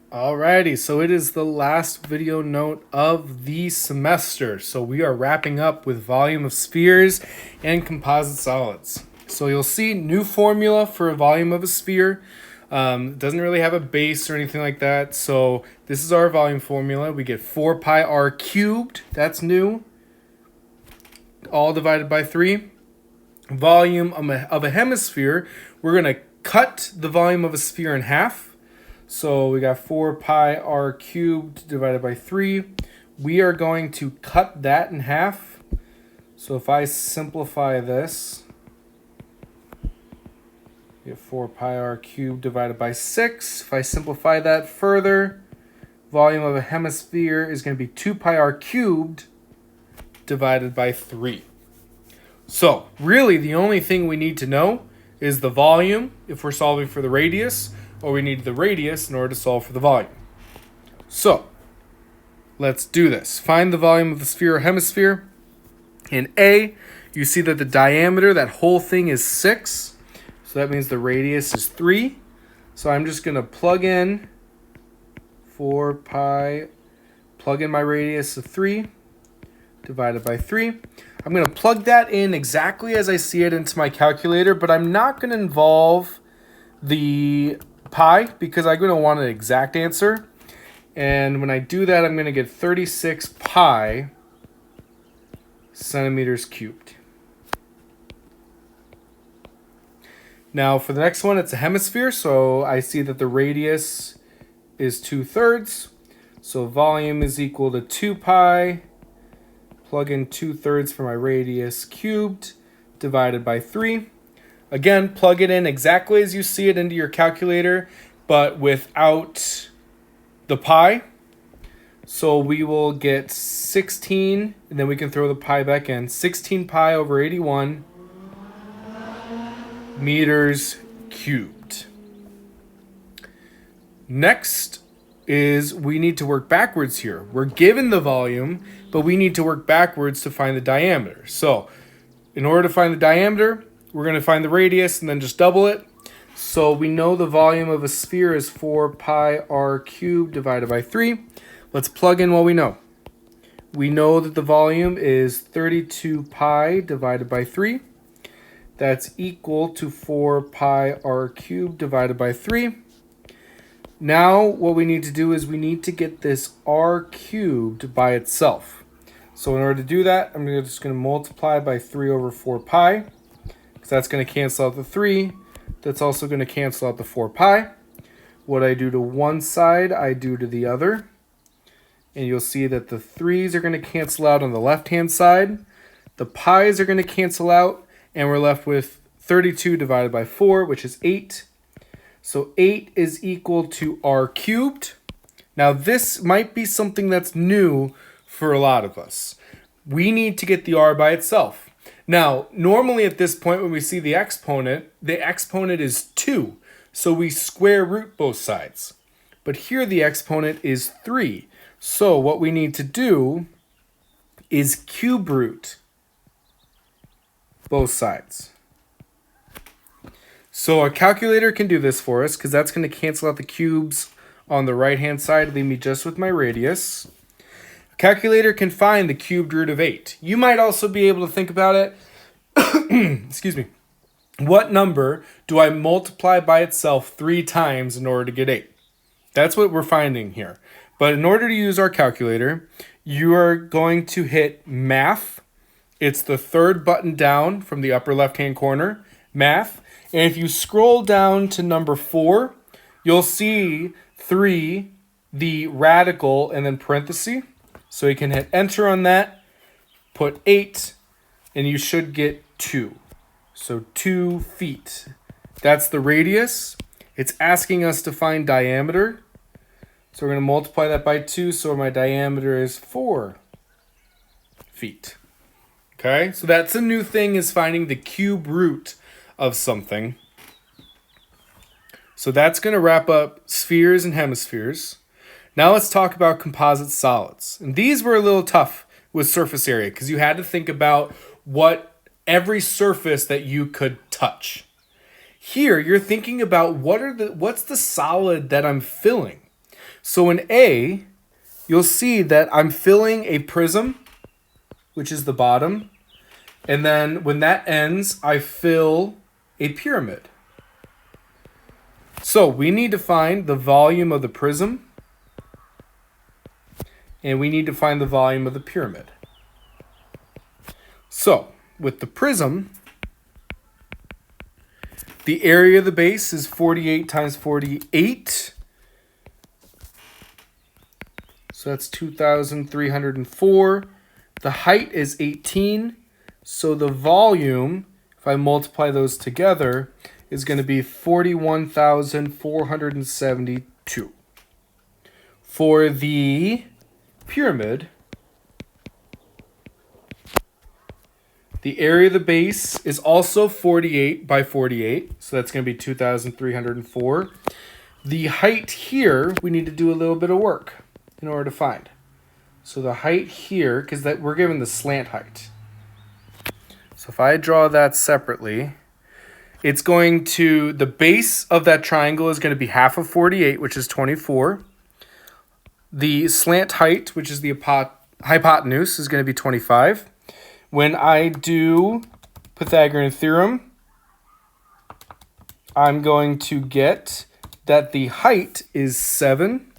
Alrighty, so it is the last video note of the semester. So we are wrapping up with volume of spheres and composite solids. So you'll see new formula for a volume of a sphere. Doesn't really have a base or anything like that. So this is our volume formula. We get 4 pi r cubed. That's new. All divided by 3. Volume of a hemisphere. We're going to cut the volume of a sphere in half. So we got 4 pi r cubed divided by 3. We are going to cut that in half. So if I simplify this, we get 4 pi r cubed divided by 6. If I simplify that further, volume of a hemisphere is going to be 2 pi r cubed divided by 3. So really the only thing we need to know is the volume if we're solving for the radius, or we need the radius in order to solve for the volume. So let's do this. Find the volume of the sphere or hemisphere. In A, you see that the diameter, that whole thing, is 6. So that means the radius is 3. So I'm just going to plug in 4 pi, plug in my radius of 3, divided by 3. I'm going to plug that in exactly as I see it into my calculator, but I'm not going to involve the pi because I'm going to want an exact answer. And when I do that, I'm going to get 36 pi centimeters cubed. Now for the next one, it's a hemisphere. So I see that the radius is 2/3. So volume is equal to 2 pi. Plug in 2/3 for my radius cubed divided by 3. Again, plug it in exactly as you see it into your calculator, but without the pi. So we will get 16, and then we can throw the pi back in. 16 pi over 81 meters cubed. Next is we need to work backwards here. We're given the volume, but we need to work backwards to find the diameter. So in order to find the diameter, we're going to find the radius and then just double it. So we know the volume of a sphere is 4 pi r cubed divided by 3. Let's plug in what we know. We know that the volume is 32 pi divided by 3. That's equal to 4 pi r cubed divided by 3. Now what we need to do is we need to get this r cubed by itself. So in order to do that, I'm just going to multiply by 3 over 4 pi. Because that's going to cancel out the 3. That's also going to cancel out the 4 pi. What I do to one side, I do to the other. And you'll see that the 3's are going to cancel out on the left-hand side. The pi's are going to cancel out. And we're left with 32 divided by 4, which is 8. So 8 is equal to r cubed. Now this might be something that's new for a lot of us. We need to get the r by itself. Now, normally at this point when we see the exponent is 2. So we square root both sides. But here the exponent is 3. So what we need to do is cube root both sides. So a calculator can do this for us because that's going to cancel out the cubes on the right-hand side, leave me just with my radius. A calculator can find the cubed root of 8. You might also be able to think about it. Excuse me. What number do I multiply by itself 3 times in order to get 8? That's what we're finding here. But in order to use our calculator, you are going to hit Math. It's the third button down from the upper left-hand corner, Math. And if you scroll down to number 4, you'll see 3, the radical, and then parenthesis. So you can hit enter on that, put 8, and you should get 2. So 2 feet. That's the radius. It's asking us to find diameter. So we're going to multiply that by 2, so my diameter is 4 feet. Okay, so that's a new thing, is finding the cube root of something. So that's going to wrap up spheres and hemispheres. Now let's talk about composite solids. And these were a little tough with surface area because you had to think about what every surface that you could touch. Here you're thinking about what's the solid that I'm filling. So in A, you'll see that I'm filling a prism, which is the bottom. And then when that ends, I fill a pyramid. So we need to find the volume of the prism. And we need to find the volume of the pyramid. So with the prism, the area of the base is 48 times 48. So that's 2,304. The height is 18. So the volume, if I multiply those together, is going to be 41,472. For the pyramid, the area of the base is also 48 by 48. So that's going to be 2,304. The height here, we need to do a little bit of work in order to find. So the height here, because that we're given the slant height. So if I draw that separately, it's going to, the base of that triangle is going to be half of 48, which is 24. The slant height, which is the hypotenuse, is going to be 25. When I do Pythagorean theorem, I'm going to get that the height is 7.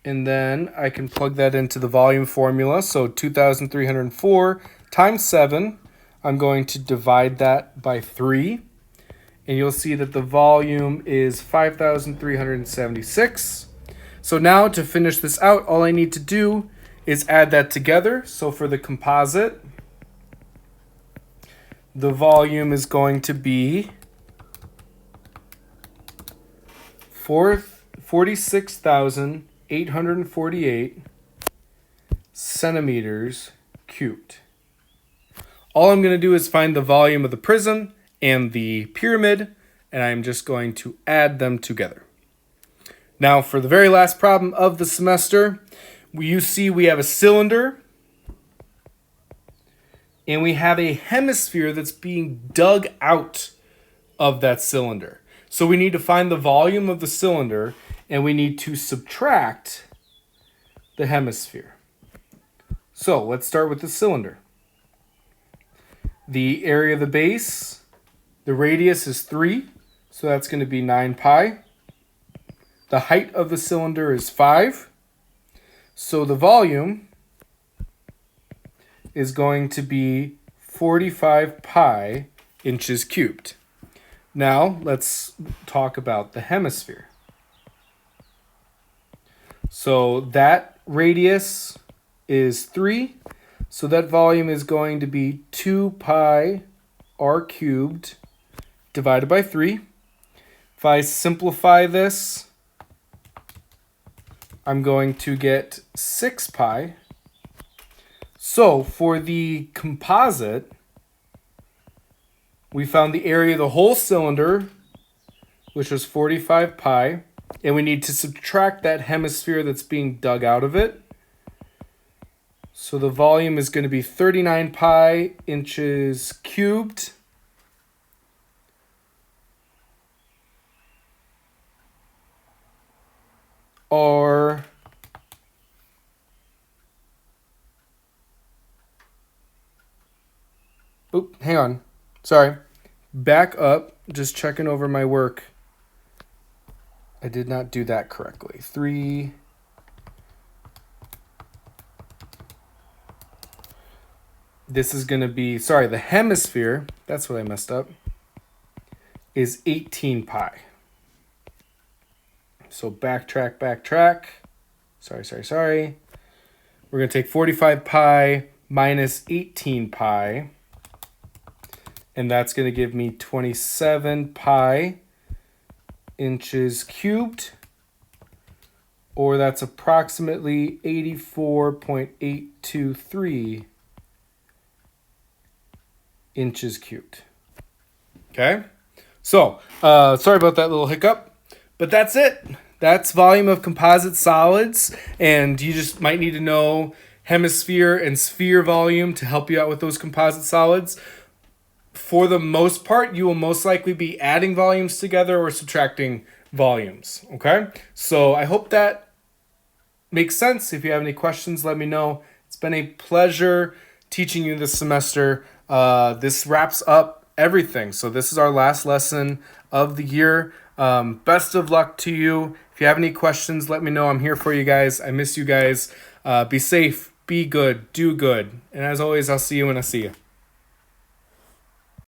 And then I can plug that into the volume formula. So 2,304 times 7, I'm going to divide that by 3. And you'll see that the volume is 5,376. So now to finish this out, all I need to do is add that together. So for the composite, the volume is going to be 46,848 centimeters cubed. All I'm going to do is find the volume of the prism and the pyramid, and I'm just going to add them together. Now for the very last problem of the semester, you see we have a cylinder and we have a hemisphere that's being dug out of that cylinder. So we need to find the volume of the cylinder and we need to subtract the hemisphere. So let's start with the cylinder. The area of the base, the radius is 3, so that's going to be 9 pi. The height of the cylinder is 5. So the volume is going to be 45 pi inches cubed. Now let's talk about the hemisphere. So that radius is 3. So that volume is going to be 2 pi r cubed divided by 3. If I simplify this, I'm going to get 6 pi. So for the composite, we found the area of the whole cylinder, which was 45 pi, and we need to subtract that hemisphere that's being dug out of it. So the volume is going to be 39 pi inches cubed. Or hang on. Sorry. Back up. Just checking over my work. I did not do that correctly. 3. This is going to be, sorry, the hemisphere, that's what I messed up, is 18 pi. So backtrack. Sorry. We're going to take 45 pi minus 18 pi. And that's going to give me 27 pi inches cubed. Or that's approximately 84.823 inches cubed. Okay? So, sorry about that little hiccup. But that's it. That's volume of composite solids. And you just might need to know hemisphere and sphere volume to help you out with those composite solids. for the most part, you will most likely be adding volumes together or subtracting volumes, okay? So I hope that makes sense. If you have any questions, let me know. It's been a pleasure teaching you this semester. This wraps up everything. So this is our last lesson of the year. Best of luck to you. If you have any questions, let me know. I'm here for you guys. I miss you guys. Be safe, be good, do good. And as always, I'll see you when I see you.